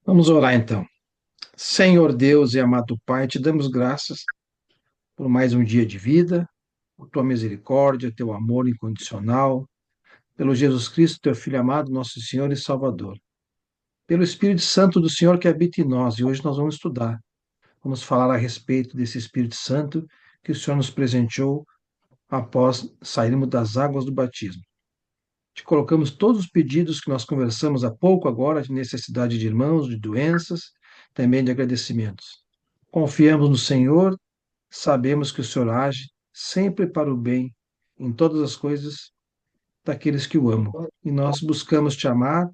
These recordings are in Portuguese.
Vamos orar então. Senhor Deus e amado Pai, te damos graças por mais um dia de vida, por tua misericórdia, teu amor incondicional, pelo Jesus Cristo, teu Filho amado, nosso Senhor e Salvador, pelo Espírito Santo do Senhor que habita em nós. E hoje nós vamos estudar, vamos falar a respeito desse Espírito Santo que o Senhor nos presenteou após sairmos das águas do batismo. Te colocamos todos os pedidos que nós conversamos há pouco agora, de necessidade de irmãos, de doenças, também de agradecimentos. Confiamos no Senhor. Sabemos que o Senhor age sempre para o bem em todas as coisas daqueles que o amam. E nós buscamos te amar,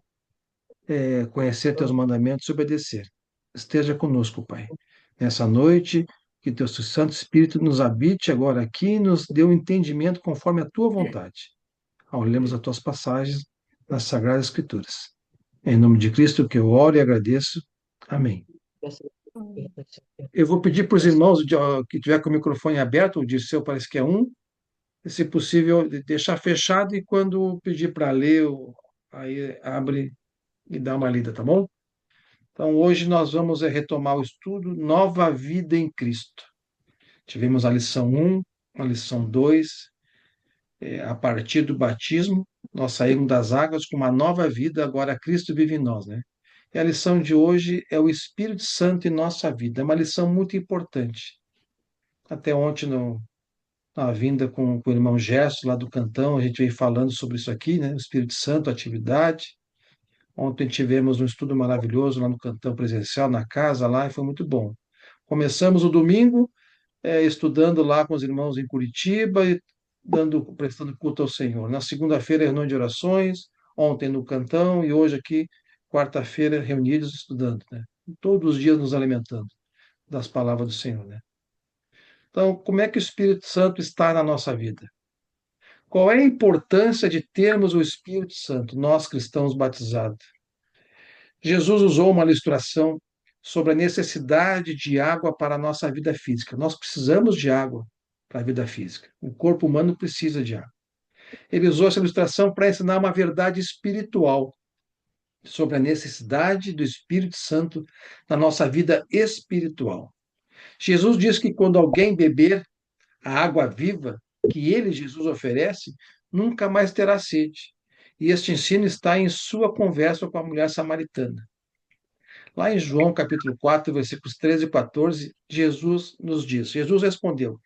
conhecer teus mandamentos e obedecer. Esteja conosco, Pai. Nessa noite, que teu Santo Espírito nos habite agora aqui e nos dê um entendimento conforme a tua vontade, ao lermos as tuas passagens nas Sagradas Escrituras. Em nome de Cristo que eu oro e agradeço. Amém. Eu vou pedir para os irmãos que tiver com o microfone aberto, o Dirceu parece que é um, se possível, deixar fechado e quando pedir para ler, aí abre e dá uma lida, tá bom? Então, hoje nós vamos retomar o estudo Nova Vida em Cristo. Tivemos a lição 1, a lição 2, a partir do batismo, nós saímos das águas com uma nova vida, agora Cristo vive em nós, né? E a lição de hoje é o Espírito Santo em nossa vida. É uma lição muito importante. Até ontem, na vinda com o irmão Gerson, lá do Cantão, a gente veio falando sobre isso aqui, né? O Espírito Santo, atividade. Ontem tivemos um estudo maravilhoso lá no Cantão presencial, na casa lá, e foi muito bom. Começamos o domingo, estudando lá com os irmãos em Curitiba e prestando culto ao Senhor. Na segunda-feira, reunião de orações, ontem no Cantão e hoje aqui, quarta-feira, reunidos estudando, né? Todos os dias nos alimentando das palavras do Senhor, né? Então, como é que o Espírito Santo está na nossa vida? Qual é a importância de termos o Espírito Santo, nós cristãos batizados? Jesus usou uma ilustração sobre a necessidade de água para a nossa vida física. Nós precisamos de água para a vida física. O corpo humano precisa de água. Ele usou essa ilustração para ensinar uma verdade espiritual sobre a necessidade do Espírito Santo na nossa vida espiritual. Jesus diz que quando alguém beber a água viva que ele, Jesus, oferece, nunca mais terá sede. E este ensino está em sua conversa com a mulher samaritana. Lá em João capítulo 4, versículos 13 e 14, Jesus nos diz: Jesus respondeu: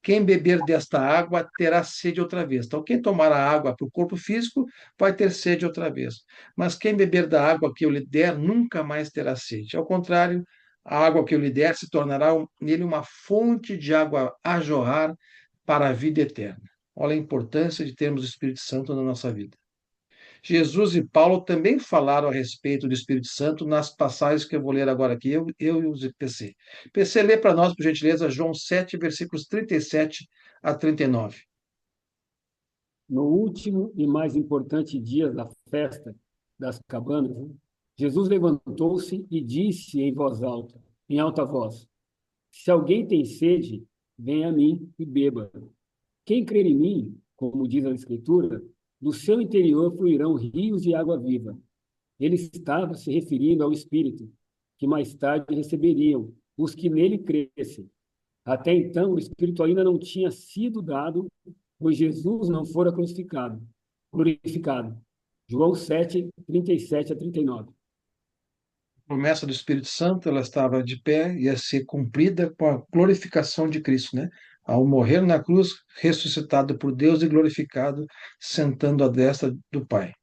quem beber desta água terá sede outra vez. Então, quem tomar a água para o corpo físico vai ter sede outra vez. Mas quem beber da água que eu lhe der nunca mais terá sede. Ao contrário, a água que eu lhe der se tornará nele uma fonte de água a jorrar para a vida eterna. Olha a importância de termos o Espírito Santo na nossa vida. Jesus e Paulo também falaram a respeito do Espírito Santo nas passagens que eu vou ler agora aqui, eu e o PC. PC, lê para nós, por gentileza, João 7, versículos 37 a 39. No último e mais importante dia da festa das cabanas, Jesus levantou-se e disse em voz alta, em alta voz: Se alguém tem sede, venha a mim e beba. Quem crer em mim, como diz a Escritura, do seu interior fluirão rios de água viva. Ele estava se referindo ao Espírito, que mais tarde receberiam os que nele crescem. Até então, o Espírito ainda não tinha sido dado, pois Jesus não fora glorificado. João 7, 37 a 39. A promessa do Espírito Santo, ela estava de pé, ia ser cumprida com a glorificação de Cristo, né? Ao morrer na cruz, ressuscitado por Deus e glorificado, sentando à destra do Pai.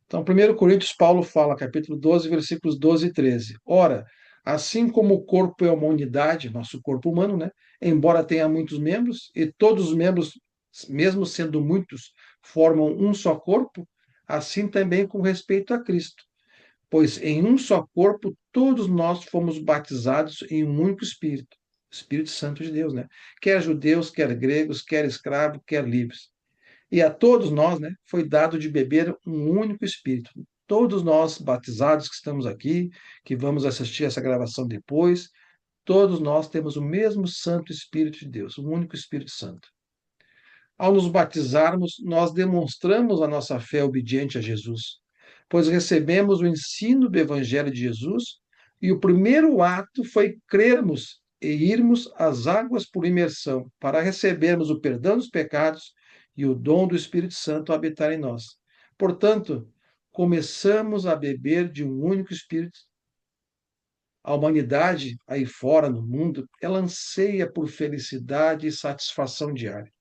Então, 1 Coríntios, Paulo fala, capítulo 12, versículos 12 e 13. Ora, assim como o corpo é uma unidade, nosso corpo humano, né? Embora tenha muitos membros, e todos os membros, mesmo sendo muitos, formam um só corpo, assim também com respeito a Cristo. Pois em um só corpo todos nós fomos batizados em um único Espírito, Espírito Santo de Deus, né? Quer judeus, quer gregos, quer escravos, quer livres. E a todos nós, né, foi dado de beber um único Espírito. Todos nós batizados que estamos aqui, que vamos assistir essa gravação depois, todos nós temos o mesmo Santo Espírito de Deus, o único Espírito Santo. Ao nos batizarmos, nós demonstramos a nossa fé obediente a Jesus, pois recebemos o ensino do Evangelho de Jesus e o primeiro ato foi crermos e irmos às águas por imersão, para recebermos o perdão dos pecados e o dom do Espírito Santo habitar em nós. Portanto, começamos a beber de um único Espírito. A humanidade aí fora, no mundo, ela anseia por felicidade e satisfação diária.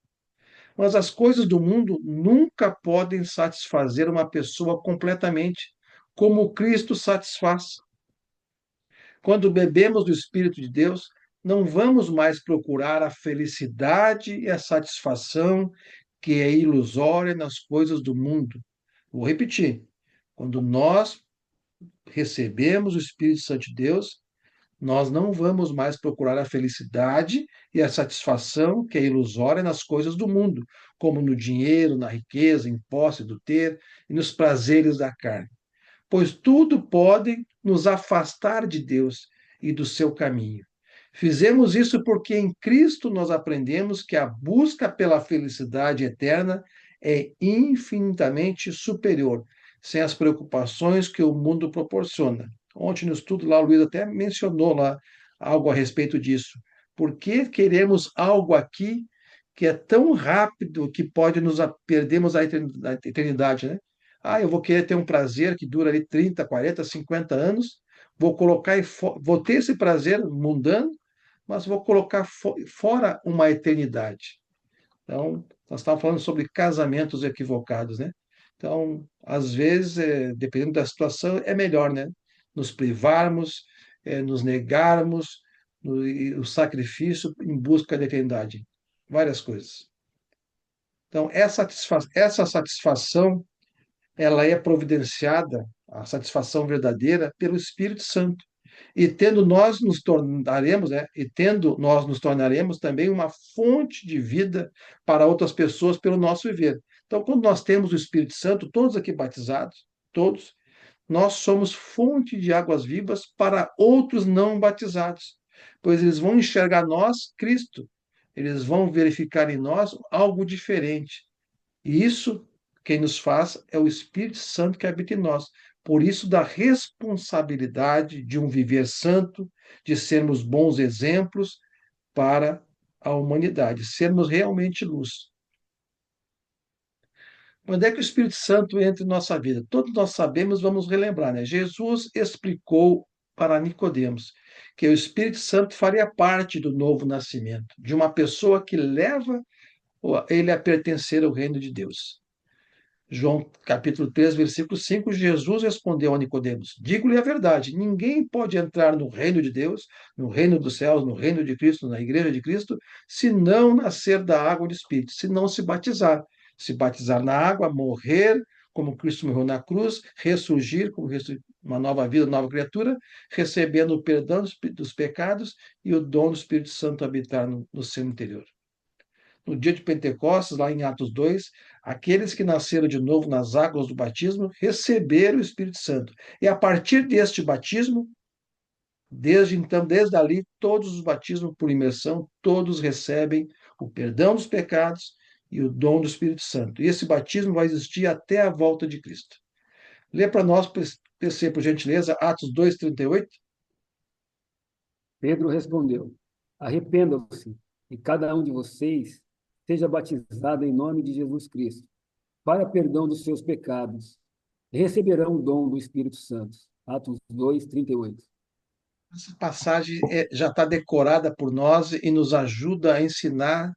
Mas as coisas do mundo nunca podem satisfazer uma pessoa completamente, como Cristo satisfaz. Quando bebemos do Espírito de Deus, não vamos mais procurar a felicidade e a satisfação que é ilusória nas coisas do mundo. Vou repetir. Quando nós recebemos o Espírito Santo de Deus, nós não vamos mais procurar a felicidade e a satisfação que é ilusória nas coisas do mundo, como no dinheiro, na riqueza, em posse do ter e nos prazeres da carne, pois tudo pode nos afastar de Deus e do seu caminho. Fizemos isso porque em Cristo nós aprendemos que a busca pela felicidade eterna é infinitamente superior, sem as preocupações que o mundo proporciona. Ontem no estudo lá, o Luiz até mencionou lá algo a respeito disso. Por que queremos algo aqui que é tão rápido que pode nos perdermos a eternidade, né? Ah, eu vou querer ter um prazer que dura ali 30, 40, 50 anos, vou colocar vou ter esse prazer mundano, mas vou colocar fora uma eternidade. Então, nós estávamos falando sobre casamentos equivocados, né? Então, às vezes, dependendo da situação, é melhor, né? Nos privarmos, nos negarmos, e o sacrifício em busca da eternidade. Várias coisas. Então, essa satisfação, ela é providenciada, a satisfação verdadeira, pelo Espírito Santo. E tendo nós nos tornaremos, né? E tendo nós nos tornaremos também uma fonte de vida para outras pessoas pelo nosso viver. Então, quando nós temos o Espírito Santo, todos aqui batizados, todos, nós somos fonte de águas vivas para outros não batizados, pois eles vão enxergar nós Cristo, eles vão verificar em nós algo diferente. E isso, quem nos faz é o Espírito Santo que habita em nós. Por isso, da responsabilidade de um viver santo, de sermos bons exemplos para a humanidade, sermos realmente luz. Quando é que o Espírito Santo entra em nossa vida? Todos nós sabemos, vamos relembrar, né? Jesus explicou para Nicodemos que o Espírito Santo faria parte do novo nascimento, de uma pessoa que leva ele a pertencer ao reino de Deus. João capítulo 3, versículo 5, Jesus respondeu a Nicodemos: Digo-lhe a verdade, ninguém pode entrar no reino de Deus, no reino dos céus, no reino de Cristo, na igreja de Cristo, se não nascer da água e do Espírito, se não se batizar. Se batizar na água, morrer como Cristo morreu na cruz, ressurgir como uma nova vida, nova criatura, recebendo o perdão dos pecados e o dom do Espírito Santo habitar no seu interior. No dia de Pentecostes, lá em Atos 2, aqueles que nasceram de novo nas águas do batismo receberam o Espírito Santo. E a partir deste batismo, desde então, desde ali, todos os batismos por imersão, todos recebem o perdão dos pecados e o dom do Espírito Santo. E esse batismo vai existir até a volta de Cristo. Lê para nós, PC, por gentileza, Atos 2:38. Pedro respondeu: Arrependam-se e cada um de vocês seja batizado em nome de Jesus Cristo, para perdão dos seus pecados, e receberão o dom do Espírito Santo. Atos 2:38. Essa passagem já está decorada por nós e nos ajuda a ensinar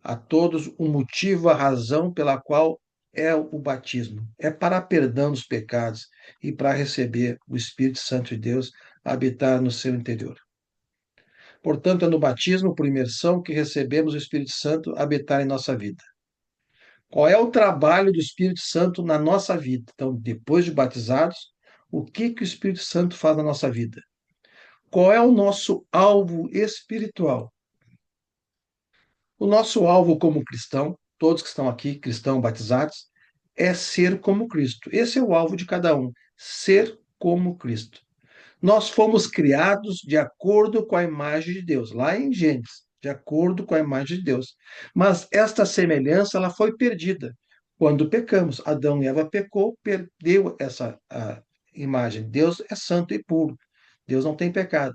a todos o motivo, a razão pela qual é o batismo. É para perdão dos pecados e para receber o Espírito Santo de Deus habitar no seu interior. Portanto, é no batismo por imersão que recebemos o Espírito Santo habitar em nossa vida. Qual é o trabalho do Espírito Santo na nossa vida? Então, depois de batizados, o que o Espírito Santo faz na nossa vida? Qual é o nosso alvo espiritual? O nosso alvo como cristão, todos que estão aqui, cristãos batizados, é ser como Cristo. Esse é o alvo de cada um, ser como Cristo. Nós fomos criados de acordo com a imagem de Deus, lá em Gênesis, de acordo com a imagem de Deus. Mas esta semelhança ela foi perdida quando pecamos. Adão e Eva pecou, perdeu essa imagem. Deus é santo e puro. Deus não tem pecado.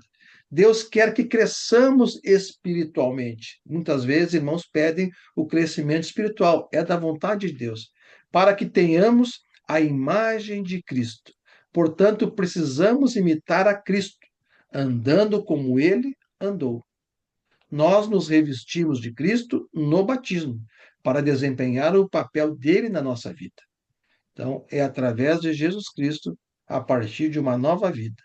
Deus quer que cresçamos espiritualmente. Muitas vezes, irmãos pedem o crescimento espiritual. É da vontade de Deus. Para que tenhamos a imagem de Cristo. Portanto, precisamos imitar a Cristo, andando como ele andou. Nós nos revestimos de Cristo no batismo, para desempenhar o papel dele na nossa vida. Então, é através de Jesus Cristo, a partir de uma nova vida.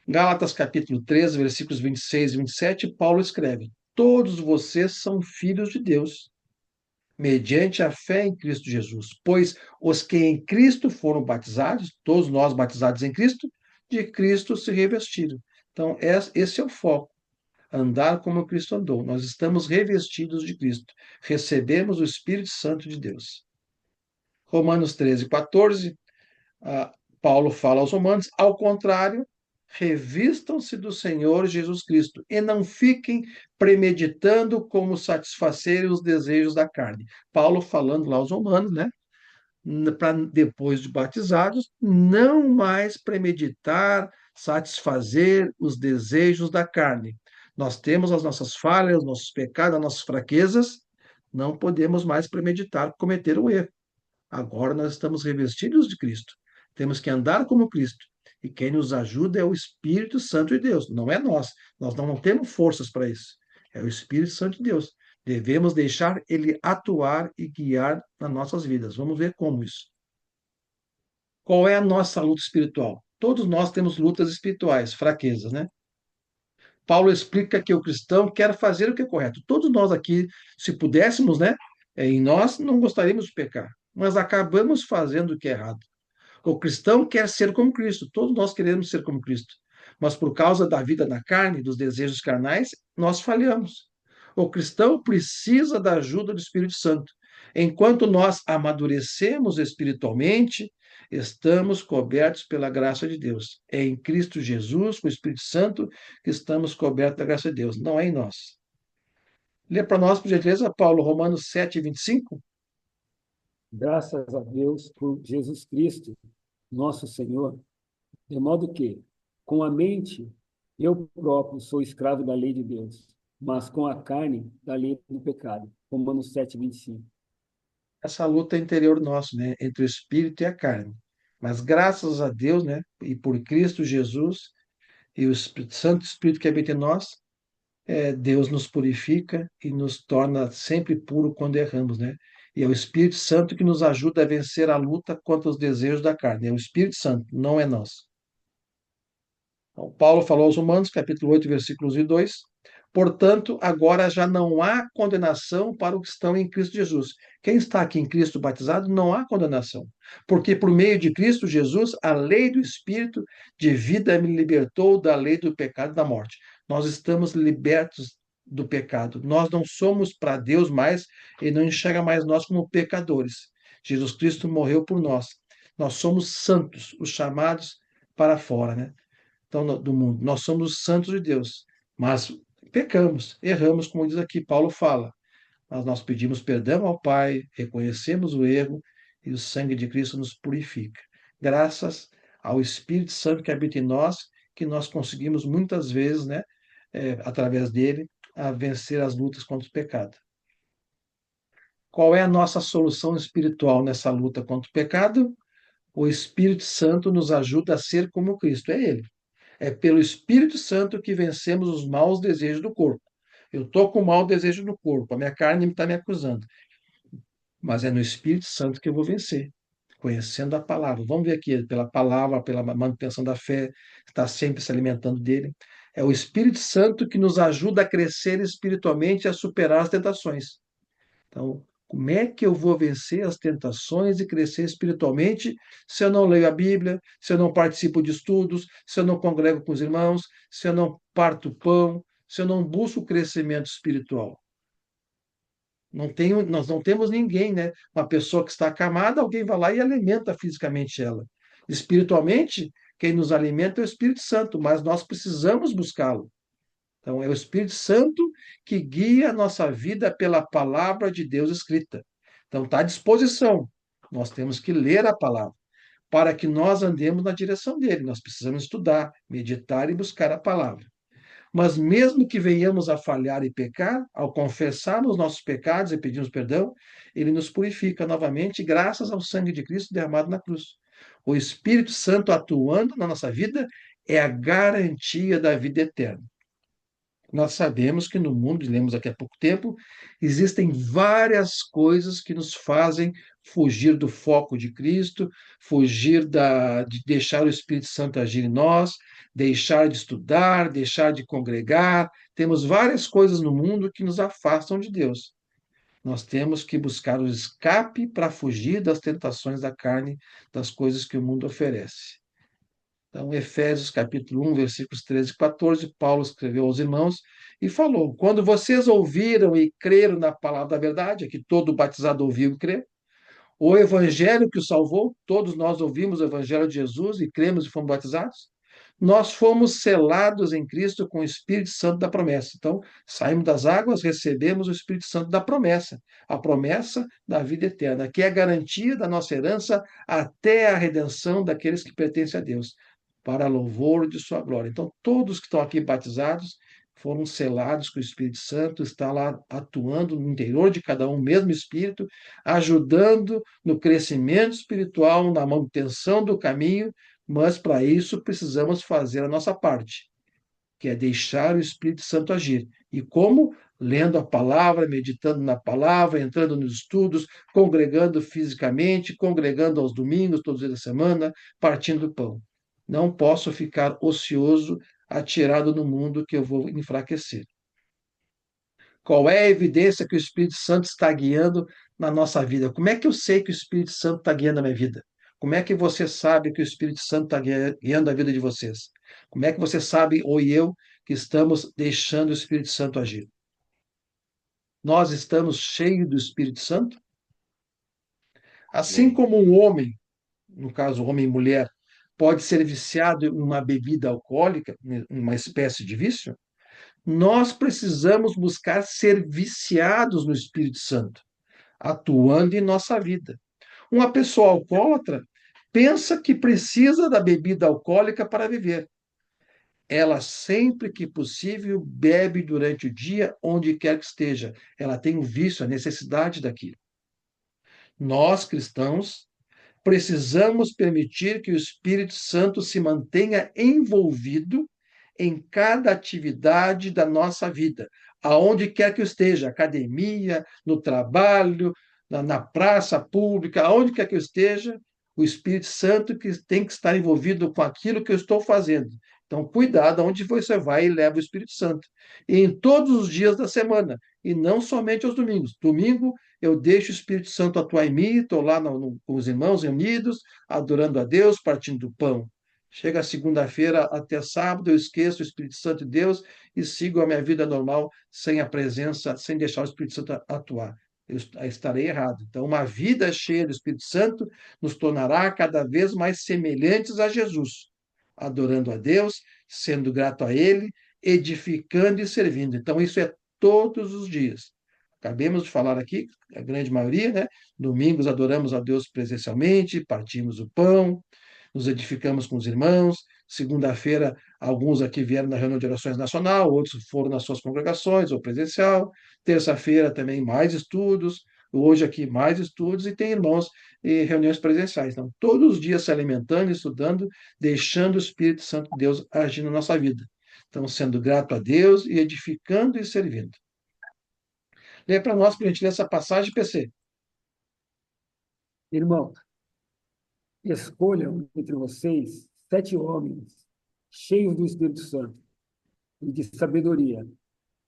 Gálatas capítulo 3, versículos 26 e 27, Paulo escreve: Todos vocês são filhos de Deus, mediante a fé em Cristo Jesus. Pois os que em Cristo foram batizados, todos nós batizados em Cristo, de Cristo se revestiram. Então, esse é o foco. Andar como Cristo andou. Nós estamos revestidos de Cristo. Recebemos o Espírito Santo de Deus. Romanos 13, 14, Paulo fala aos Romanos, ao contrário, revistam-se do Senhor Jesus Cristo e não fiquem premeditando como satisfazer os desejos da carne. Paulo falando lá aos Romanos, né? Para depois de batizados, não mais premeditar, satisfazer os desejos da carne. Nós temos as nossas falhas, nossos pecados, as nossas fraquezas, não podemos mais premeditar cometer o erro. Agora nós estamos revestidos de Cristo. Temos que andar como Cristo. E quem nos ajuda é o Espírito Santo de Deus, não é nós. Nós não temos forças para isso. É o Espírito Santo de Deus. Devemos deixar ele atuar e guiar nas nossas vidas. Vamos ver como isso. Qual é a nossa luta espiritual? Todos nós temos lutas espirituais, fraquezas, né? Paulo explica que o cristão quer fazer o que é correto. Todos nós aqui, se pudéssemos, né, em nós não gostaríamos de pecar, mas acabamos fazendo o que é errado. O cristão quer ser como Cristo, todos nós queremos ser como Cristo, mas por causa da vida na carne, dos desejos carnais, nós falhamos. O cristão precisa da ajuda do Espírito Santo. Enquanto nós amadurecemos espiritualmente, estamos cobertos pela graça de Deus. É em Cristo Jesus, com o Espírito Santo, que estamos cobertos da graça de Deus, não é em nós. Lê para nós, por gentileza, Paulo, Romanos 7, 25. Graças a Deus por Jesus Cristo, nosso Senhor, de modo que, com a mente, eu próprio sou escravo da lei de Deus, mas com a carne, da lei do pecado. Romanos 7, 25. Essa luta interior nossa, né, entre o espírito e a carne. Mas graças a Deus, né, e por Cristo Jesus e o Santo Espírito que habita em nós, Deus nos purifica e nos torna sempre puro quando erramos, né? E é o Espírito Santo que nos ajuda a vencer a luta contra os desejos da carne. É o Espírito Santo, não é nós. Então, Paulo falou aos Romanos, capítulo 8, versículos 1 e 2. Portanto, agora já não há condenação para os que estão em Cristo Jesus. Quem está aqui em Cristo batizado, não há condenação. Porque por meio de Cristo Jesus, a lei do Espírito de vida me libertou da lei do pecado e da morte. Nós estamos libertos do pecado. Nós não somos para Deus mais e não enxerga mais nós como pecadores. Jesus Cristo morreu por nós. Nós somos santos, os chamados para fora, né? Então, do mundo. Nós somos os santos de Deus, mas pecamos, erramos, como diz aqui, Paulo fala. Mas nós pedimos perdão ao Pai, reconhecemos o erro e o sangue de Cristo nos purifica. Graças ao Espírito Santo que habita em nós, que nós conseguimos muitas vezes, né, através dele, a vencer as lutas contra o pecado. Qual é a nossa solução espiritual nessa luta contra o pecado? O Espírito Santo nos ajuda a ser como Cristo, é Ele. É pelo Espírito Santo que vencemos os maus desejos do corpo. Eu estou com mau desejo no corpo, a minha carne está me acusando. Mas é no Espírito Santo que eu vou vencer, conhecendo a palavra. Vamos ver aqui, pela palavra, pela manutenção da fé, está sempre se alimentando dele. É o Espírito Santo que nos ajuda a crescer espiritualmente e a superar as tentações. Então, como é que eu vou vencer as tentações e crescer espiritualmente se eu não leio a Bíblia, se eu não participo de estudos, se eu não congrego com os irmãos, se eu não parto pão, se eu não busco o crescimento espiritual? Nós não temos ninguém, né? Uma pessoa que está acamada, alguém vai lá e alimenta fisicamente ela. Espiritualmente, quem nos alimenta é o Espírito Santo, mas nós precisamos buscá-lo. Então, é o Espírito Santo que guia a nossa vida pela palavra de Deus escrita. Então está à disposição. Nós temos que ler a palavra para que nós andemos na direção dele. Nós precisamos estudar, meditar e buscar a palavra. Mas mesmo que venhamos a falhar e pecar, ao confessarmos nossos pecados e pedirmos perdão, ele nos purifica novamente, graças ao sangue de Cristo derramado na cruz. O Espírito Santo atuando na nossa vida é a garantia da vida eterna. Nós sabemos que no mundo, lemos aqui há pouco tempo, existem várias coisas que nos fazem fugir do foco de Cristo, fugir de deixar o Espírito Santo agir em nós, deixar de estudar, deixar de congregar. Temos várias coisas no mundo que nos afastam de Deus. Nós temos que buscar o escape para fugir das tentações da carne, das coisas que o mundo oferece. Então, Efésios capítulo 1, versículos 13 e 14, Paulo escreveu aos irmãos e falou: quando vocês ouviram e creram na palavra da verdade, que todo batizado ouviu e crê, o evangelho que o salvou, todos nós ouvimos o evangelho de Jesus e cremos e fomos batizados, nós fomos selados em Cristo com o Espírito Santo da promessa. Então, saímos das águas, recebemos o Espírito Santo da promessa, a promessa da vida eterna, que é a garantia da nossa herança até a redenção daqueles que pertencem a Deus, para louvor de sua glória. Então, todos que estão aqui batizados foram selados com o Espírito Santo, está lá atuando no interior de cada um, o mesmo Espírito, ajudando no crescimento espiritual, na manutenção do caminho, mas para isso precisamos fazer a nossa parte, que é deixar o Espírito Santo agir. E como? Lendo a palavra, meditando na palavra, entrando nos estudos, congregando fisicamente, congregando aos domingos, todos os dias da semana, partindo do pão. Não posso ficar ocioso, atirado no mundo que eu vou enfraquecer. Qual é a evidência que o Espírito Santo está guiando na nossa vida? Como é que eu sei que o Espírito Santo está guiando a minha vida? Como é que você sabe que o Espírito Santo está guiando a vida de vocês? Como é que você sabe, ou eu, que estamos deixando o Espírito Santo agir? Nós estamos cheios do Espírito Santo? Assim Amém. como um homem, no caso homem e mulher, pode ser viciado em uma bebida alcoólica, uma espécie de vício, nós precisamos buscar ser viciados no Espírito Santo, atuando em nossa vida. Uma pessoa alcoólatra pensa que precisa da bebida alcoólica para viver. Ela, sempre que possível, bebe durante o dia, onde quer que esteja. Ela tem o vício, a necessidade daquilo. Nós, cristãos, precisamos permitir que o Espírito Santo se mantenha envolvido em cada atividade da nossa vida, aonde quer que eu esteja, academia, no trabalho, na praça pública, aonde quer que eu esteja, o Espírito Santo que tem que estar envolvido com aquilo que eu estou fazendo. Então, cuidado aonde você vai e leva o Espírito Santo. E em todos os dias da semana, e não somente aos domingos. Domingo, eu deixo o Espírito Santo atuar em mim, estou lá com os irmãos reunidos, adorando a Deus, partindo do pão. Chega a segunda-feira até sábado, eu esqueço o Espírito Santo de Deus e sigo a minha vida normal sem a presença, sem deixar o Espírito Santo atuar. Eu estarei errado. Então, uma vida cheia do Espírito Santo nos tornará cada vez mais semelhantes a Jesus, adorando a Deus, sendo grato a Ele, edificando e servindo. Então, isso é todos os dias. Acabemos de falar aqui, a grande maioria, né? Domingos adoramos a Deus presencialmente, partimos o pão, nos edificamos com os irmãos. Segunda-feira, alguns aqui vieram na reunião de orações nacional, outros foram nas suas congregações ou presencial. Terça-feira também mais estudos. Hoje aqui mais estudos e tem irmãos e reuniões presenciais. Então, todos os dias se alimentando, estudando, deixando o Espírito Santo de Deus agir na nossa vida. Então, sendo grato a Deus e edificando e servindo. Lê para nós, para a gente ler essa passagem, PC. Irmão, escolham entre vocês 7 homens cheios do Espírito Santo e de sabedoria.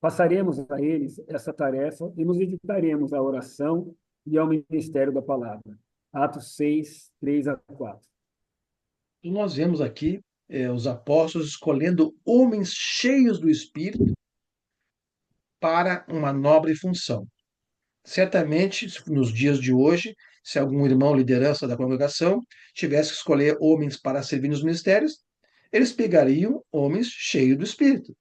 Passaremos a eles essa tarefa e nos dedicaremos à oração e ao ministério da palavra. Atos 6, 3 a 4. E nós vemos aqui os apóstolos escolhendo homens cheios do Espírito para uma nobre função. Certamente, nos dias de hoje, se algum irmão liderança da congregação tivesse que escolher homens para servir nos ministérios, eles pegariam homens cheios do Espírito.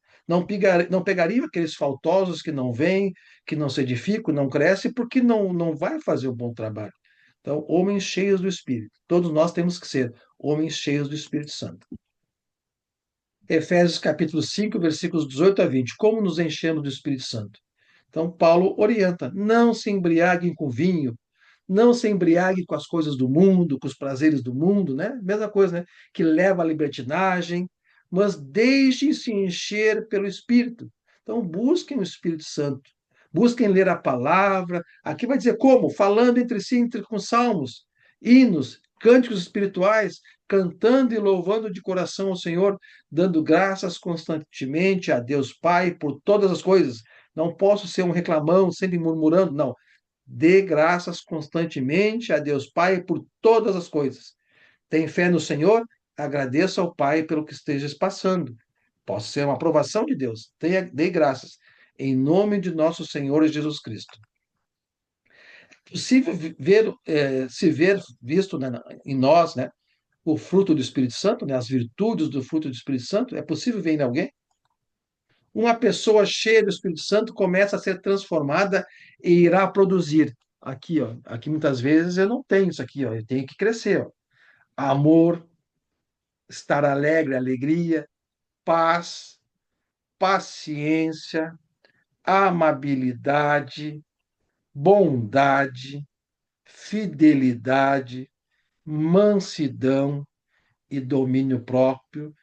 Não pegaria aqueles faltosos que não vêm, que não se edificam, não crescem, porque não vai fazer um bom trabalho. Então, homens cheios do Espírito. Todos nós temos que ser homens cheios do Espírito Santo. Efésios capítulo 5, versículos 18 a 20. Como nos enchemos do Espírito Santo? Então, Paulo orienta: não se embriaguem com vinho, não se embriague com as coisas do mundo, com os prazeres do mundo, né? Mesma coisa, né? Que leva à libertinagem, mas deixem-se encher pelo Espírito. Então, busquem o Espírito Santo. Busquem ler a palavra. Aqui vai dizer como? Falando entre si, com salmos, hinos, cânticos espirituais, cantando e louvando de coração ao Senhor, dando graças constantemente a Deus Pai por todas as coisas. Não posso ser um reclamão, sempre murmurando, não. Dê graças constantemente a Deus Pai por todas as coisas. Tem fé no Senhor? Agradeça ao Pai pelo que estejas passando. Possa ser uma aprovação de Deus. Dê graças. Em nome de nosso Senhor Jesus Cristo. É possível se ver visto, né, em nós, né, o fruto do Espírito Santo, né, as virtudes do fruto do Espírito Santo? É possível ver em alguém? Uma pessoa cheia do Espírito Santo começa a ser transformada e irá produzir. Aqui, ó, aqui muitas vezes eu não tenho isso aqui, ó, eu tenho que crescer, ó. Amor, estar alegre, alegria, paz, paciência, amabilidade, bondade, fidelidade, mansidão e domínio próprio,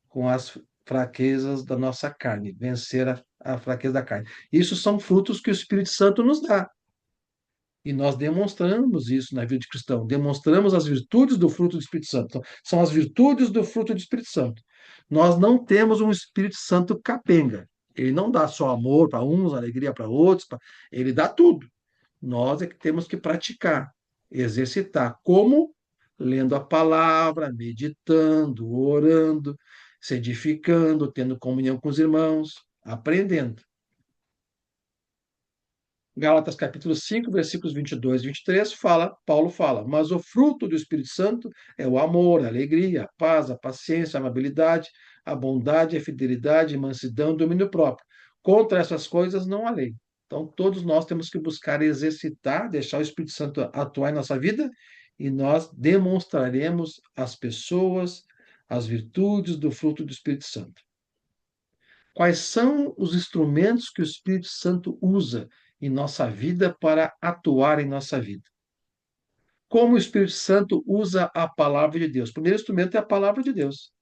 com as fraquezas da nossa carne, vencer a fraqueza da carne. Isso são frutos que o Espírito Santo nos dá. E nós demonstramos isso na vida de cristão, demonstramos as virtudes do fruto do Espírito Santo. Então, são as virtudes do fruto do Espírito Santo. Nós não temos um Espírito Santo capenga. Ele não dá só amor para uns, alegria para outros, ele dá tudo. Nós é que temos que praticar, exercitar. Como? Lendo a palavra, meditando, orando, se edificando, tendo comunhão com os irmãos, aprendendo. Gálatas capítulo 5, versículos 22 e 23, Paulo fala, mas o fruto do Espírito Santo é o amor, a alegria, a paz, a paciência, a amabilidade, a bondade, a fidelidade, a mansidão e domínio próprio. Contra essas coisas não há lei. Então, todos nós temos que buscar exercitar, deixar o Espírito Santo atuar em nossa vida e nós demonstraremos às pessoas as virtudes do fruto do Espírito Santo. Quais são os instrumentos que o Espírito Santo usa em nossa vida para atuar em nossa vida? Como o Espírito Santo usa a palavra de Deus? O primeiro instrumento é a palavra de Deus.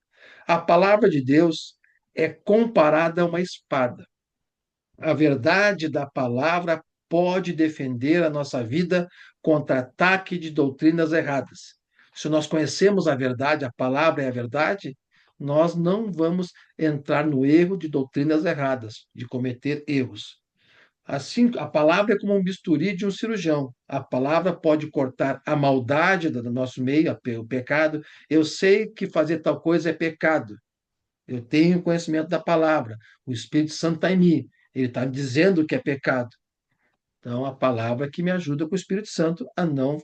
A palavra de Deus é comparada a uma espada. A verdade da palavra pode defender a nossa vida contra ataque de doutrinas erradas. Se nós conhecemos a verdade, a palavra é a verdade, nós não vamos entrar no erro de doutrinas erradas, de cometer erros. Assim, a palavra é como um bisturi de um cirurgião. A palavra pode cortar a maldade do nosso meio, o pecado. Eu sei que fazer tal coisa é pecado. Eu tenho conhecimento da palavra. O Espírito Santo está em mim. Ele está me dizendo que é pecado. Então, a palavra que me ajuda com o Espírito Santo a não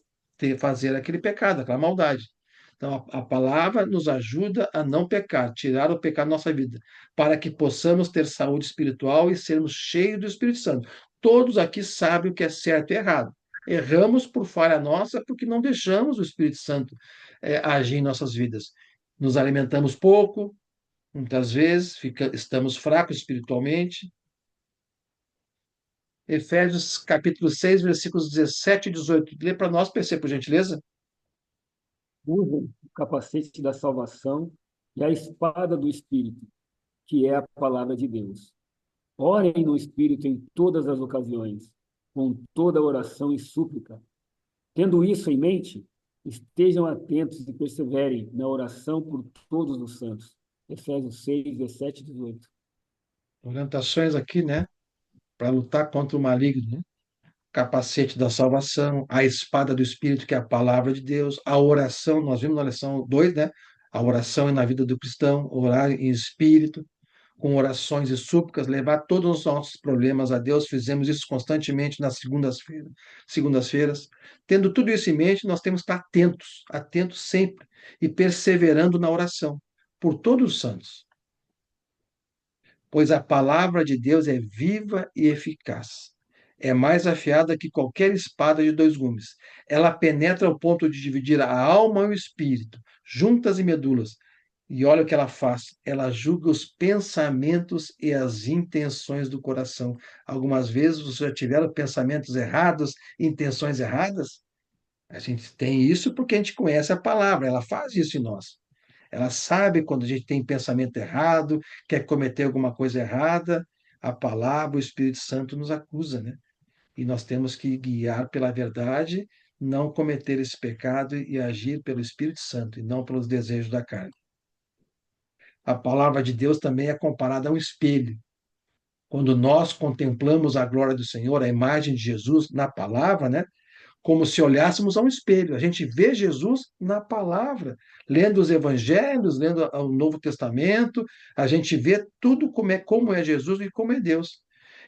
fazer aquele pecado, aquela maldade. Então, a palavra nos ajuda a não pecar, tirar o pecado da nossa vida, para que possamos ter saúde espiritual e sermos cheios do Espírito Santo. Todos aqui sabem o que é certo e errado. Erramos por falha nossa, porque não deixamos o Espírito Santo agir em nossas vidas. Nos alimentamos pouco, muitas vezes estamos fracos espiritualmente. Efésios capítulo 6, versículos 17 e 18. Lê para nós, PC, por gentileza. Usem o capacete da salvação e a espada do Espírito, que é a palavra de Deus. Orem no Espírito em todas as ocasiões, com toda oração e súplica. Tendo isso em mente, estejam atentos e perseverem na oração por todos os santos. Efésios 6, 17 e 18. Orientações aqui, né? Para lutar contra o maligno, né? Capacete da salvação, a espada do Espírito, que é a palavra de Deus, a oração, nós vimos na lição 2, né? A oração é na vida do cristão, orar em espírito, com orações e súplicas, levar todos os nossos problemas a Deus. Fizemos isso constantemente nas segundas-feiras. Tendo tudo isso em mente, nós temos que estar atentos, atentos sempre, e perseverando na oração, por todos os santos. pois a palavra de Deus é viva e eficaz. É mais afiada que qualquer espada de dois gumes. Ela penetra ao ponto de dividir a alma e o espírito, juntas e medulas. E olha o que ela faz. Ela julga os pensamentos e as intenções do coração. Algumas vezes vocês já tiveram pensamentos errados, intenções erradas? A gente tem isso porque a gente conhece a palavra, ela faz isso em nós. Ela sabe quando a gente tem pensamento errado, quer cometer alguma coisa errada, a palavra, o Espírito Santo nos acusa, né? E nós temos que guiar pela verdade, não cometer esse pecado e agir pelo Espírito Santo e não pelos desejos da carne. A palavra de Deus também é comparada a um espelho. Quando nós contemplamos a glória do Senhor, a imagem de Jesus na palavra, né? Como se olhássemos a um espelho. A gente vê Jesus na palavra, lendo os evangelhos, lendo o Novo Testamento, a gente vê tudo como é Jesus e como é Deus.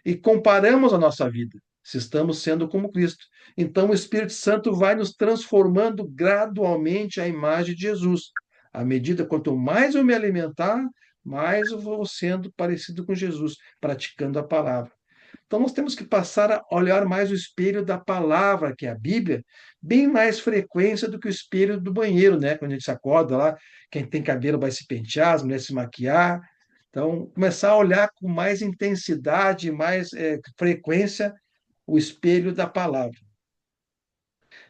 E comparamos a nossa vida, se estamos sendo como Cristo. Então o Espírito Santo vai nos transformando gradualmente à imagem de Jesus. À medida, quanto mais eu me alimentar, mais eu vou sendo parecido com Jesus, praticando a palavra. Então, nós temos que passar a olhar mais o espelho da palavra, que é a Bíblia, bem mais frequência do que o espelho do banheiro, né? Quando a gente se acorda lá, quem tem cabelo vai se pentear, as mulheres se maquiar. Então, começar a olhar com mais intensidade, mais frequência, o espelho da palavra.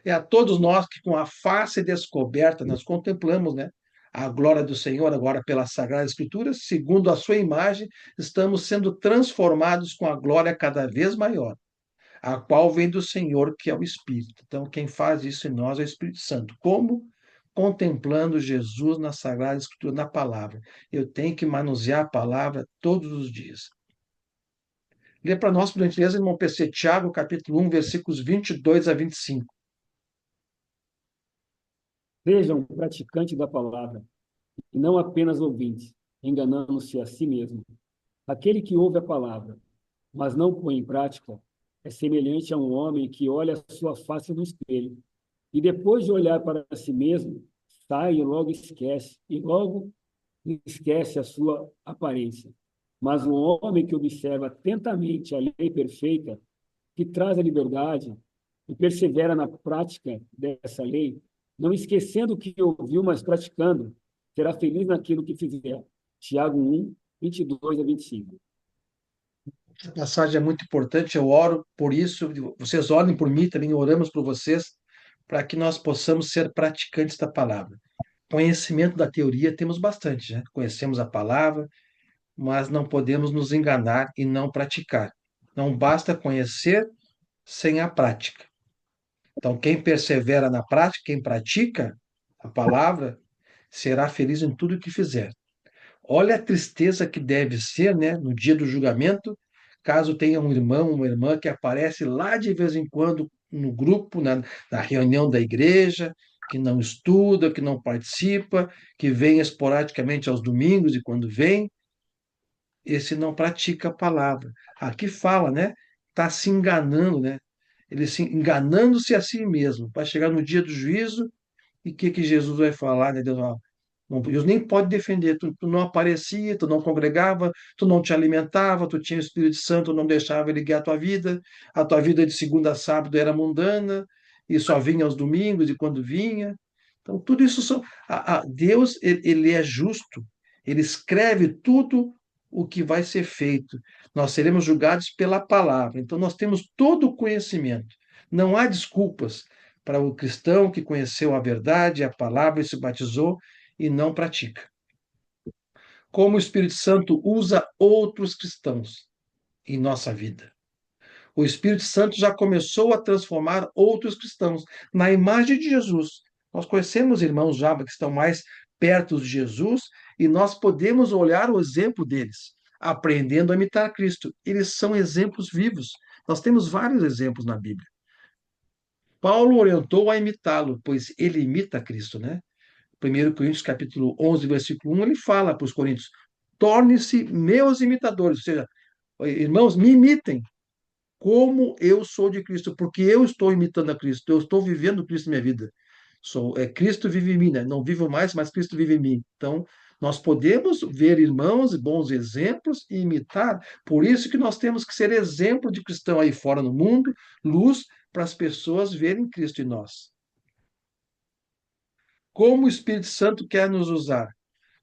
É a todos nós que, com a face descoberta, nós contemplamos, né? A glória do Senhor, agora pela Sagrada Escritura, segundo a sua imagem, estamos sendo transformados com a glória cada vez maior, a qual vem do Senhor, que é o Espírito. Então, quem faz isso em nós é o Espírito Santo. Como? Contemplando Jesus na Sagrada Escritura, na palavra. Eu tenho que manusear a palavra todos os dias. Lê para nós, por gentileza, irmão PC, Tiago, capítulo 1, versículos 22 a 25. Sejam praticantes da palavra, e não apenas ouvintes, enganando-se a si mesmo. Aquele que ouve a palavra, mas não põe em prática, é semelhante a um homem que olha a sua face no espelho, e depois de olhar para si mesmo, sai e logo esquece a sua aparência. Mas o homem que observa atentamente a lei perfeita, que traz a liberdade, e persevera na prática dessa lei, não esquecendo o que ouviu, mas praticando, será feliz naquilo que fizer. Tiago 1, 22 a 25. Essa passagem é muito importante, eu oro por isso, vocês orem por mim, também oramos por vocês, para que nós possamos ser praticantes da palavra. Conhecimento da teoria temos bastante, né? Conhecemos a palavra, mas não podemos nos enganar e não praticar. Não basta conhecer sem a prática. Então, quem persevera na prática, quem pratica a palavra, será feliz em tudo que fizer. Olha a tristeza que deve ser, né, no dia do julgamento, caso tenha um irmão, uma irmã que aparece lá de vez em quando no grupo, na reunião da igreja, que não estuda, que não participa, que vem esporadicamente aos domingos e quando vem, esse não pratica a palavra. Aqui fala, né? Está se enganando, né? Ele se enganando-se a si mesmo. Vai chegar no dia do juízo e o que Jesus vai falar, né? Deus, ó, Deus nem pode defender. Tu não aparecia, tu não congregava, tu não te alimentava, tu tinha o Espírito Santo, não deixava ele guiar a tua vida de segunda a sábado era mundana e só vinha aos domingos e quando vinha. Então, tudo isso são. Deus, ele é justo, ele escreve tudo o que vai ser feito. Nós seremos julgados pela palavra. Então, nós temos todo o conhecimento. Não há desculpas para o cristão que conheceu a verdade, a palavra e se batizou e não pratica. Como o Espírito Santo usa outros cristãos em nossa vida. O Espírito Santo já começou a transformar outros cristãos na imagem de Jesus. Nós conhecemos irmãos já que estão mais perto de Jesus e nós podemos olhar o exemplo deles, aprendendo a imitar Cristo. Eles são exemplos vivos. Nós temos vários exemplos na Bíblia. Paulo orientou a imitá-lo, pois ele imita Cristo, né? 1 Coríntios capítulo 11, versículo 1, ele fala para os coríntios, torne-se meus imitadores, ou seja, irmãos, me imitem, como eu sou de Cristo, porque eu estou imitando a Cristo, eu estou vivendo Cristo na minha vida. Cristo vive em mim, né? Não vivo mais, mas Cristo vive em mim. Então, Nós podemos ver irmãos e bons exemplos e imitar. Por isso que nós temos que ser exemplo de cristão aí fora no mundo, luz para as pessoas verem Cristo em nós. Como o Espírito Santo quer nos usar?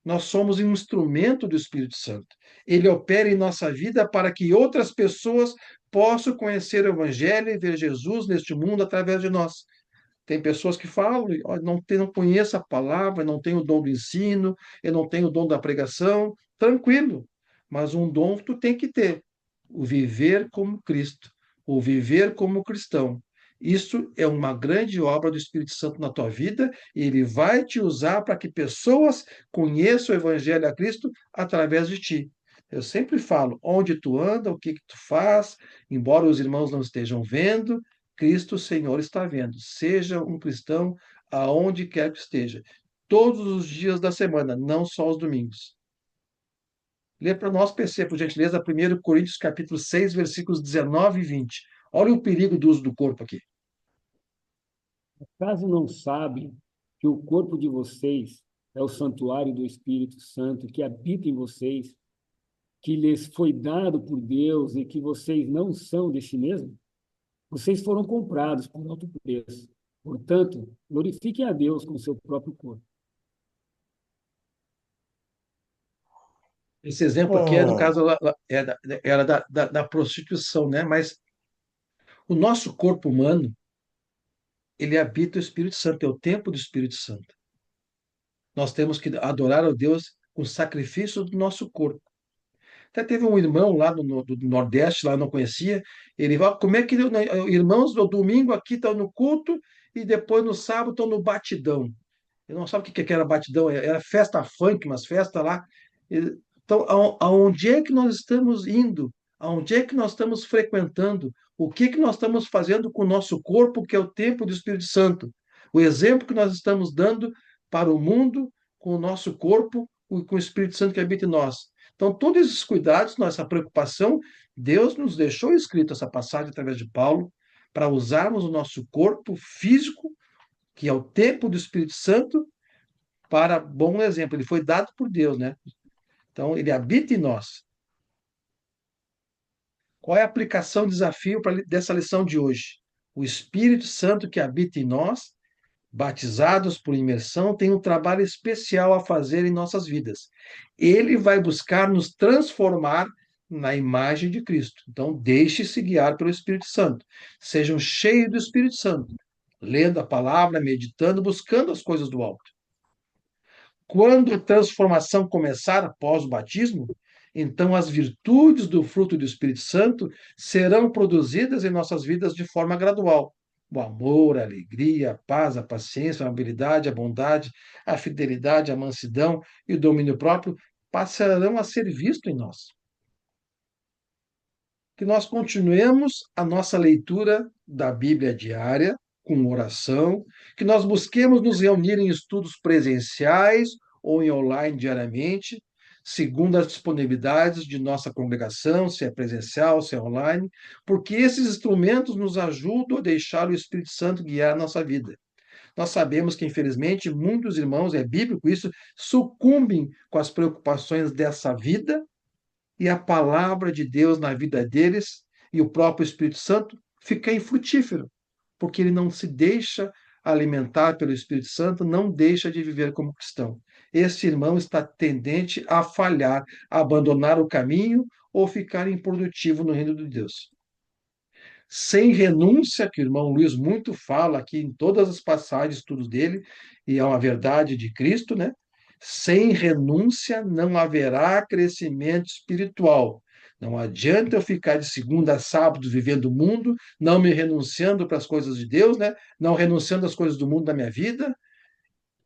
Nós somos um instrumento do Espírito Santo. Ele opera em nossa vida para que outras pessoas possam conhecer o Evangelho e ver Jesus neste mundo através de nós. Tem pessoas que falam, "Ó, não conheço a palavra, não tenho o dom do ensino, eu não tenho o dom da pregação." Tranquilo, mas um dom tu tem que ter, o viver como Cristo, o viver como cristão. Isso é uma grande obra do Espírito Santo na tua vida e ele vai te usar para que pessoas conheçam o Evangelho a Cristo através de ti. Eu sempre falo, onde tu anda, o que que tu faz, embora os irmãos não estejam vendo, Cristo Senhor está vendo. Seja um cristão aonde quer que esteja, todos os dias da semana, não só os domingos. Lê para nós, PC, por gentileza, 1 Coríntios capítulo 6, versículos 19 e 20. Olha o perigo do uso do corpo aqui. Caso não sabem que o corpo de vocês é o santuário do Espírito Santo que habita em vocês, que lhes foi dado por Deus e que vocês não são de si mesmos? Vocês foram comprados por alto preço. Portanto, glorifiquem a Deus com o seu próprio corpo. Esse exemplo aqui é, no caso, era da prostituição, né? Mas o nosso corpo humano, ele habita o Espírito Santo, é o templo do Espírito Santo. Nós temos que adorar a Deus com o sacrifício do nosso corpo. Até teve um irmão lá do Nordeste, lá eu não conhecia. Ele falou: como é que irmãos no domingo aqui estão no culto e depois no sábado estão no batidão? Eu não sabe o que era batidão, era festa funk, umas festas lá. Então, aonde é que nós estamos indo? Aonde é que nós estamos frequentando? O que que nós estamos fazendo com o nosso corpo, que é o templo do Espírito Santo? O exemplo que nós estamos dando para o mundo com o nosso corpo e com o Espírito Santo que habita em nós. Então, todos esses cuidados, nossa preocupação, Deus nos deixou escrito essa passagem através de Paulo, para usarmos o nosso corpo físico, que é o templo do Espírito Santo, para bom exemplo. Ele foi dado por Deus, né? Então, ele habita em nós. Qual é a aplicação, desafio dessa lição de hoje? O Espírito Santo que habita em nós, batizados por imersão, tem um trabalho especial a fazer em nossas vidas. Ele vai buscar nos transformar na imagem de Cristo. Então, deixe-se guiar pelo Espírito Santo. Sejam cheios do Espírito Santo, lendo a palavra, meditando, buscando as coisas do alto. Quando a transformação começar após o batismo, então as virtudes do fruto do Espírito Santo serão produzidas em nossas vidas de forma gradual. O amor, a alegria, a paz, a paciência, a amabilidade, a bondade, a fidelidade, a mansidão e o domínio próprio passarão a ser vistos em nós. Que nós continuemos a nossa leitura da Bíblia diária, com oração, que nós busquemos nos reunir em estudos presenciais ou em online diariamente, segundo as disponibilidades de nossa congregação, se é presencial, se é online, porque esses instrumentos nos ajudam a deixar o Espírito Santo guiar a nossa vida. Nós sabemos que, infelizmente, muitos irmãos, é bíblico isso, sucumbem com as preocupações dessa vida e a palavra de Deus na vida deles e o próprio Espírito Santo fica infrutífero, porque ele não se deixa alimentar pelo Espírito Santo, não deixa de viver como cristão. Esse irmão está tendente a falhar, a abandonar o caminho ou ficar improdutivo no reino de Deus. Sem renúncia, que o irmão Luiz muito fala aqui em todas as passagens, estudos dele, e é uma verdade de Cristo, né? Sem renúncia não haverá crescimento espiritual. Não adianta eu ficar de segunda a sábado vivendo o mundo, não me renunciando para as coisas de Deus, né? Não renunciando às coisas do mundo da minha vida,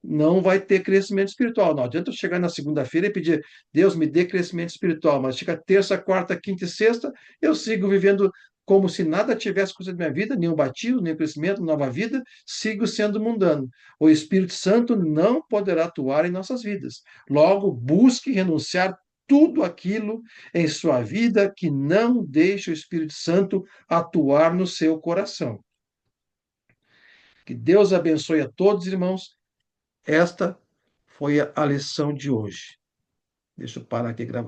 não vai ter crescimento espiritual. Não adianta eu chegar na segunda-feira e pedir, Deus me dê crescimento espiritual, mas chega terça, quarta, quinta e sexta, eu sigo vivendo como se nada tivesse acontecido na minha vida, nenhum batismo, nenhum crescimento, nova vida, sigo sendo mundano. O Espírito Santo não poderá atuar em nossas vidas. Logo, busque renunciar tudo aquilo em sua vida que não deixa o Espírito Santo atuar no seu coração. Que Deus abençoe a todos, irmãos. Esta foi a lição de hoje. Deixa eu parar aqui a gravação.